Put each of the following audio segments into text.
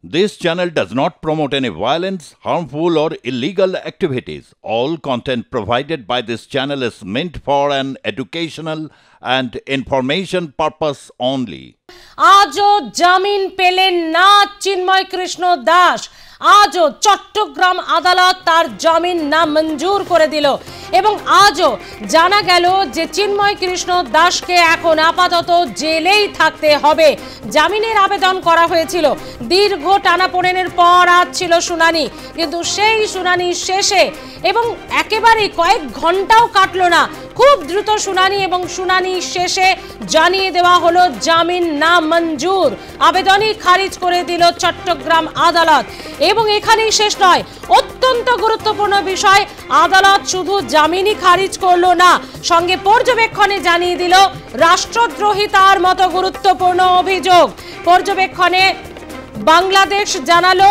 This channel does not promote any violence, harmful, or illegal activities. All content provided by this channel is meant for an educational and information purpose only. আজও জামিন পেলেন না চিন্ময় কৃষ্ণ দাস। আজও চট্টগ্রাম আদালত তার জামিন নামঞ্জুর করে দিল এবং আজও জানা গেল যে চিন্ময় কৃষ্ণ দাসকে এখন আপাতত জেলেই থাকতে হবে। জামিনের আবেদন করা হয়েছিল, দীর্ঘ টানাপোড়েনের পর আজ ছিল শুনানি, কিন্তু সেই শুনানি শেষে এবং একেবারে কয়েক ঘন্টাও কাটলো না, খুব দ্রুত শুনানি এবং শুনানি শেষে জানিয়ে দেওয়া হলো জামিন নামঞ্জুর। আবেদনই খারিজ করে দিল চট্টগ্রাম আদালত। এবং এখানেই শেষ নয়, অত্যন্ত গুরুত্বপূর্ণ বিষয়, আদালত শুধু জামিনই খারিজ করলো না, সঙ্গে পর্যবেক্ষণে জানিয়ে দিল রাষ্ট্রদ্রোহিতার মতো গুরুত্বপূর্ণ অভিযোগ। পর্যবেক্ষণে বাংলাদেশ জানালো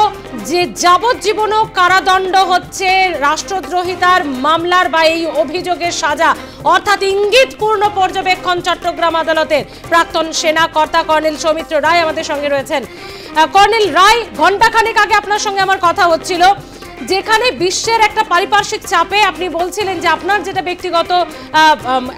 যে যাবজ্জীবন কারাদণ্ড হচ্ছে রাষ্ট্রদ্রোহিতার মামলার বা এই অভিযোগের সাজা, অর্থাৎ ইঙ্গিতপূর্ণ পর্যবেক্ষণ চট্টগ্রাম আদালতের। প্রাক্তন সেনা কর্তা কর্নেল সৌমিত্র রায় আমাদের সঙ্গে রয়েছেন। কর্নেল রায়, ঘণ্টাখানেক আগে আপনার সঙ্গে আমার কথা হচ্ছিল, যেখানে বিশ্বের একটা পারিপার্শ্বিক চাপে আপনি বলছিলেন যে আপনার যেটা ব্যক্তিগত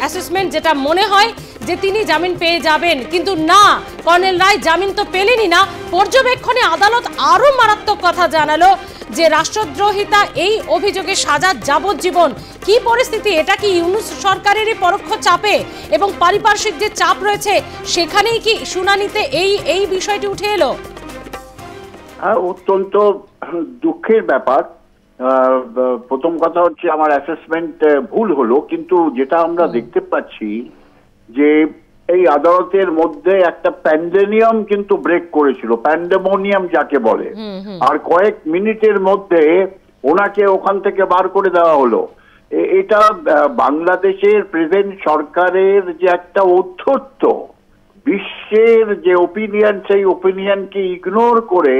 অ্যাসেসমেন্ট, যেটা মনে হয় যে তিনি জামিন পেয়ে যাবেন, কিন্তু না, কর্নেল রায় জামিন তো পেলেনই না, পর্যবেক্ষণে আদালত আরো মারাত্মক কথা জানালো যে রাষ্ট্রদ্রোহিতা এই অভিযোগে সাজা যাবজ্জীবন। কি পরিস্থিতি, এটা কি ইউনূস সরকারেরই পরোক্ষ চাপে এবং পারিপার্শ্বিক যে চাপ রয়েছে সেখানেই কি শুনানিতে এই বিষয়টি উঠে এলো? অত্যন্ত দুঃখের ব্যাপার। প্রথম কথা হচ্ছে আমার অ্যাসেসমেন্ট ভুল হলো, কিন্তু যেটা আমরা দেখতে পাচ্ছি যে এই আদালতের মধ্যে একটা প্যান্ডেমিয়াম কিন্তু ব্রেক করেছিল, প্যান্ডেমোনিয়াম যাকে বলে, আর কয়েক মিনিটের মধ্যে ওনাকে ওখান থেকে বার করে দেওয়া হলো। এটা বাংলাদেশের প্রেজেন্ট সরকারের যে একটা ঔদ্ধত্য, বিশ্বের যে ওপিনিয়ন, সেই ওপিনিয়নকে ইগনোর করে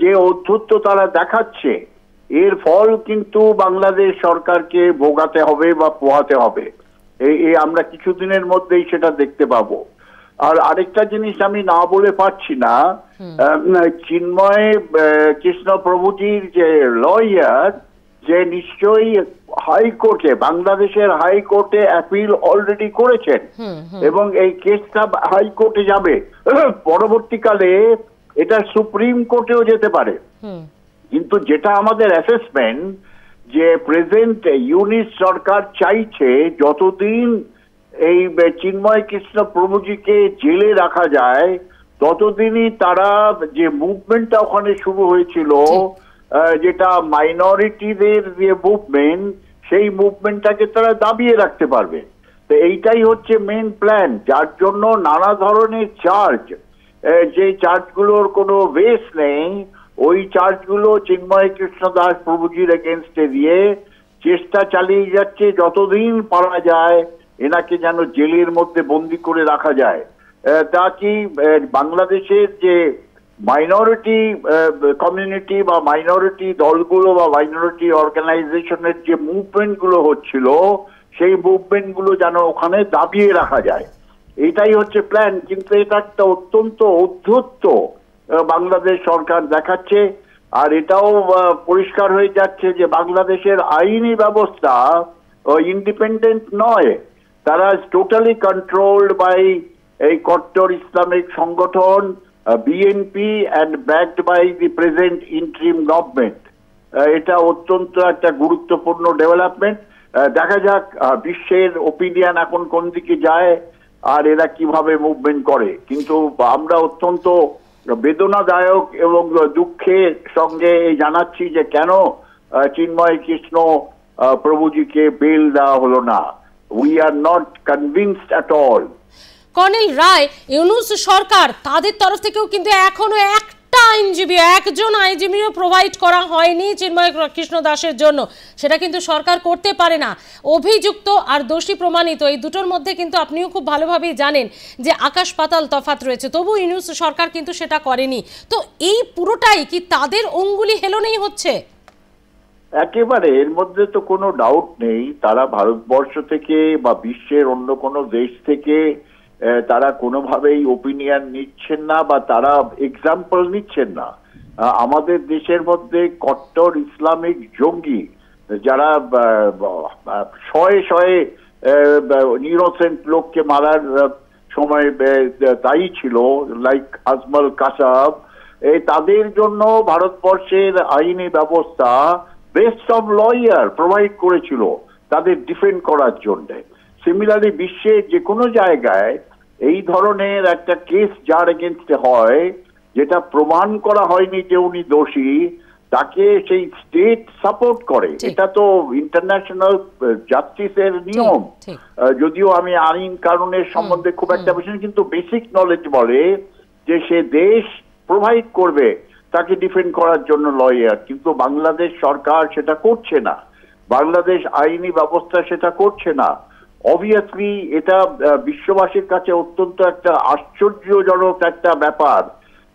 যে ঔদ্ধত্য তারা দেখাচ্ছে, এর ফল কিন্তু বাংলাদেশ সরকারকে ভোগাতে হবে বা পোহাতে হবে। এই আমরা কিছুদিনের মধ্যেই সেটা দেখতে পাবো। আর আরেকটা জিনিস আমি না বলে পারছি না, চিন্ময় কৃষ্ণ প্রভুজির যে লয়ার, যে নিশ্চয়ই হাইকোর্টে, বাংলাদেশের হাইকোর্টে অ্যাপিল অলরেডি করেছেন এবং এই কেসটা হাইকোর্টে যাবে, পরবর্তীকালে এটা সুপ্রিম কোর্টেও যেতে পারে। কিন্তু যেটা আমাদের অ্যাসেসমেন্ট, যে প্রেজেন্ট ইউনিট সরকার চাইছে যতদিন এই চিন্ময় কৃষ্ণ প্রভুজিকে জেলে রাখা যায় ততদিনই তারা যে মুভমেন্টটা ওখানে শুরু হয়েছিল, যেটা মাইনরিটিদের যে মুভমেন্ট, সেই মুভমেন্টটাকে তারা দাবিয়ে রাখতে পারবে। তো এইটাই হচ্ছে মেইন প্ল্যান, যার জন্য নানা ধরনের চার্জ, যে চার্জগুলোর কোনো বেস নেই, ওই চার্জগুলো চিন্ময় কৃষ্ণ দাস প্রভুজির এগেনস্টে দিয়ে চেষ্টা চালিয়ে যাচ্ছে যতদিন পারা যায় এনাকে যেন জেলের মধ্যে বন্দি করে রাখা যায়, তা কি বাংলাদেশের যে মাইনরিটি কমিউনিটি বা মাইনরিটি দলগুলো বা মাইনরিটি অর্গানাইজেশনের যে মুভমেন্টগুলো হচ্ছিল, সেই মুভমেন্টগুলো যেন ওখানে দাবিয়ে রাখা যায়, এটাই হচ্ছে প্ল্যান। কিন্তু এটা একটা অত্যন্ত ঔদ্ধত্য বাংলাদেশ সরকার দেখাচ্ছে। আর এটাও পরিষ্কার হয়ে যাচ্ছে যে বাংলাদেশের আইনি ব্যবস্থা ইন্ডিপেন্ডেন্ট নয়, তারা টোটালি কন্ট্রোলড বাই এই কট্টর ইসলামিক সংগঠন BNP and backed by the present interim government. এটা অত্যন্ত একটা গুরুত্বপূর্ণ ডেভেলপমেন্ট। দেখা যাক বিশ্বের ওপিনিয়ন এখন কোন দিকে যায় আর এরা কিভাবে মুভমেন্ট করে। কিন্তু আমরা অত্যন্ত বেদনাদায়ক এবং দুঃখের সঙ্গে জানাচ্ছি যে কেন চিন্ময় কৃষ্ণ প্রভুজিকে বেল দেওয়া হলো না। We are not convinced at all. Colonel Roy, Yunus সরকার তাদের তরফ থেকেও কিন্তু এখনো একটা আইনজীবী, একজন আইনজীবীও প্রোভাইড করা হয়নি চিন্ময় কৃষ্ণ দাসের জন্য। সেটা কিন্তু সরকার করতে পারে না। অভিযুক্ত আর দোষী প্রমাণিত, এই দুটোর মধ্যে কিন্তু আপনিও খুব ভালোভাবেই জানেন যে আকাশ পাতাল তফাৎ রয়েছে, তবু ইউনূস সরকার কিন্তু সেটা করেনি। তো এই পুরোটাই কি তাদের অঙ্গুলি হেলনেই হচ্ছে? একেবারে, এর মধ্যে তো কোনো ডাউট নেই। তারা ভারতবর্ষ থেকে বা বিশ্বের অন্য কোনো দেশ থেকে তারা কোনোভাবেই ওপিনিয়ন নিচ্ছেন না বা তারা এক্সাম্পল নিচ্ছেন না। আমাদের দেশের মধ্যে কট্টর ইসলামিক জঙ্গি যারা শয়ে শয়ে ইনোসেন্ট লোককে মারার সময় দায়ী ছিল, লাইক আজমল কাসাব, তাদের জন্য ভারতবর্ষের আইনি ব্যবস্থা বেস্ট অফ লয়ার প্রোভাইড করেছিল তাদের ডিফেন্ড করার জন্য। সিমিলারলি বিশ্বে যে কোনো জায়গায় এই ধরনের একটা কেস যার এগেনস্টে হয়, যেটা প্রমাণ করা হয়নি যে উনি দোষী, তাকে সেই স্টেট সাপোর্ট করে। এটা তো ইন্টারন্যাশনাল জাস্টিসের নিয়ম। যদিও আমি আইন কানুনের সম্বন্ধে খুব একটা বেশি, কিন্তু বেসিক নলেজ বলে যে সে দেশ প্রোভাইড করবে তাকে ডিফেন্ড করার জন্য লয়ার, কিন্তু বাংলাদেশ সরকার সেটা করছে না, বাংলাদেশ আইনি ব্যবস্থা সেটা করছে না। অবভিয়াসলি এটা বিশ্ববাসীর কাছে অত্যন্ত একটা আশ্চর্যজনক একটা ব্যাপার।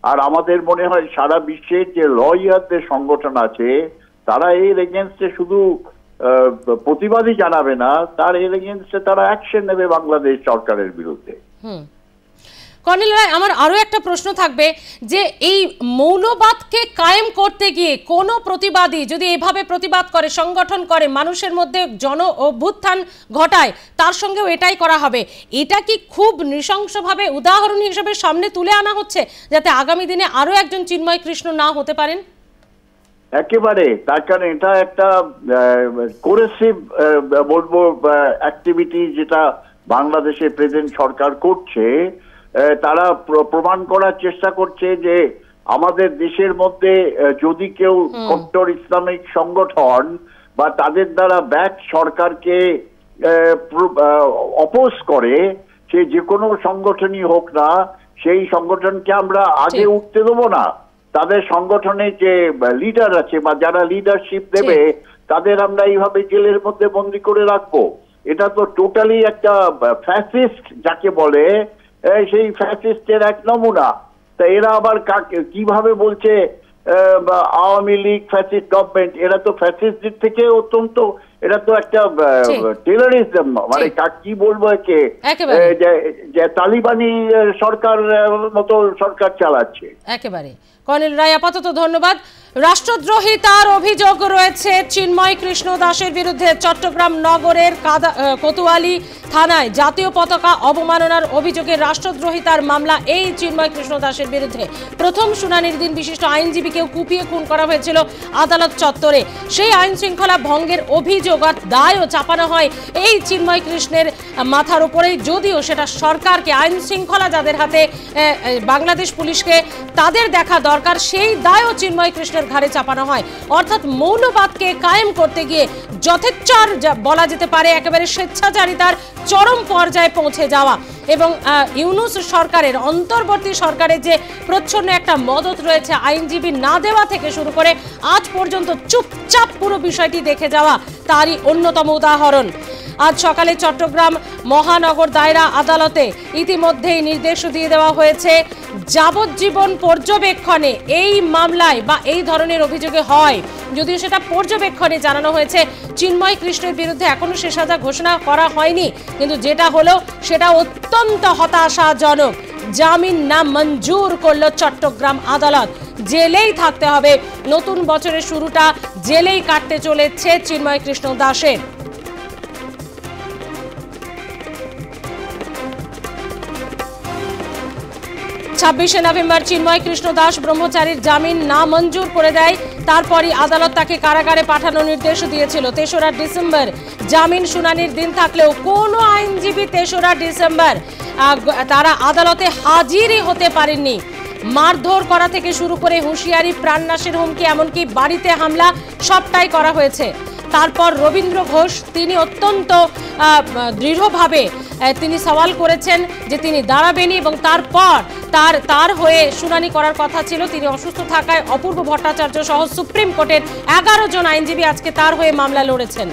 আর আমাদের মনে হয় সারা বিশ্বের যে লয়ারদের সংগঠন আছে তারা এর এগেনস্টে শুধু প্রতিবাদই জানাবে না, তার এর এগেনস্টে তারা অ্যাকশন নেবে বাংলাদেশ সরকারের বিরুদ্ধে। কর্নেল রায়, আমার আরো একটা প্রশ্ন থাকবে যে এই মৌলবাদকে কায়েম করতে গিয়ে কোনো প্রতিবাদী যদি এভাবে প্রতিবাদ করে, সংগঠন করে, মানুষের মধ্যে জন অভ্যুত্থান ঘটায়, তার সঙ্গেও এটাই করা হবে। এটা কি খুব নৃশংসভাবে উদাহরণ হিসেবে সামনে তুলে আনা হচ্ছে যাতে আগামী দিনে আরো একজন চিন্ময় কৃষ্ণ না হতে পারেন? একেবারে, তার কারণ এটা একটা কোরেসিভ বলবো অ্যাক্টিভিটি যেটা বাংলাদেশে প্রেজেন্ট সরকার করছে। তারা প্রমাণ করার চেষ্টা করছে যে আমাদের দেশের মধ্যে যদি কেউ কট্টর ইসলামিক সংগঠন বা তাদের দ্বারা ব্যাক সরকারকে অপোজ করে, সে যে কোনো সংগঠনই হোক না, সেই সংগঠনকে আমরা আগে উঠতে দেবো না। তাদের সংগঠনে যে লিডার আছে বা যারা লিডারশিপ দেবে তাদের আমরা এইভাবে জেলের মধ্যে বন্দি করে রাখবো। এটা তো টোটালি একটা ফ্যাসিস্ট যাকে বলে, সেই ফ্যাসিস্টের এক নমুনা। তা এরা আবার কিভাবে বলছে আওয়ামী লীগ ফ্যাসিস্ট গভর্নমেন্ট? এরা তো ফ্যাসিস্টদের থেকে অত্যন্ত, এটা তো একটা টেররিজম, মানে কি বলবো একে, যে তালিবানি সরকার মতো সরকার চালাচ্ছে একেবারে। কর্নেল রায়, আপাতত ধন্যবাদ। রাষ্ট্রদ্রোহিতার অভিযোগ রয়েছে চিন্ময় কৃষ্ণ দাসের বিরুদ্ধে। চট্টগ্রাম নগরের কোতোয়ালি থানায় জাতীয় পতাকা অবমাননার অভিযোগে রাষ্ট্রদ্রোহিতার মামলা এই চিন্ময় কৃষ্ণ দাসের বিরুদ্ধে। প্রথম শুনানির দিন বিশিষ্ট আইনজীবীকেও কুপিয়ে খুন করা হয়েছিল আদালত চত্বরে। সেই আইন শৃঙ্খলা ভঙ্গের অভিযোগ আর দায়ও চাপানো হয় এই চিন্ময় কৃষ্ণের মাথার উপরেই, যদিও সেটা সরকারকে, আইন শৃঙ্খলা যাদের হাতে, বাংলাদেশ পুলিশকে তাদের দেখা দরকার, সেই দায়ও চিন্ময় কৃষ্ণের ঘাড়ে চাপানো হয়। অর্থাৎ মৌলবাদকে কায়েম করতে গিয়ে যথেচ্ছার বলা যেতে পারে একেবারে স্বেচ্ছাচারিতার চরম পর্যায়ে পৌঁছে যাওয়া। এবং ইউনূস সরকারের, অন্তর্বর্তী সরকারের যে প্রচ্ছন্ন একটা মদত রয়েছে আইনজীবী না দেওয়া থেকে শুরু করে আজ পর্যন্ত চুপচাপ পুরো বিষয়টি দেখে যাওয়া, তারই অন্যতম উদাহরণ। আজ সকালে চট্টগ্রাম মহানগর দায়রা আদালতে ইতিমধ্যেই নির্দেশ দিয়ে দেওয়া হয়েছে যাবজ্জীবন পর্যবেক্ষণে এই মামলায় বা এই ধরনের অভিযোগে হয়, যদিও সেটা পর্যবেক্ষণে জানানো হয়েছে। চিন্ময় কৃষ্ণের বিরুদ্ধে এখনো শেষ সাজা ঘোষণা করা হয়নি, কিন্তু যেটা হলো সেটা অত্যন্ত হতাশাজনক। জামিন না মঞ্জুর করলো চট্টগ্রাম আদালত। জেলেই থাকতে হবে, নতুন বছরের শুরুটা জেলেই কাটতে চলেছে চিন্ময় কৃষ্ণ দাসের। 26শে নভেম্বর চিন্ময় কৃষ্ণ দাস ব্রহ্মচারীর জামিন না মঞ্জুর করে দেয়। তারপরই আদালত তাকে কারাগারে পাঠানোর নির্দেশ দিয়েছিল। 3রা ডিসেম্বর জামিন শুনানির দিন থাকলেও কোনো আইনজীবী 3রা ডিসেম্বর তারা আদালতে হাজিরই হতে পারেননি। মারধর করা থেকে শুরু করে হুঁশিয়ারি, প্রাণনাশের হুমকি, এমনকি বাড়িতে হামলা সবটাই করা হয়েছে। তারপর রবীন্দ্র ঘোষ, তিনি অত্যন্ত দৃঢ়ভাবে তিনি সওয়াল করেছেন যে তিনি দাঁড়াবেনই, এবং তারপর তার হয়ে শুনানি করার কথা ছিল। তিনি অসুস্থ থাকায় অপূর্ব ভট্টাচার্য সহ সুপ্রিম কোর্টের 11 জন আইনজীবী আজকে তার হয়ে মামলা লড়েছেন।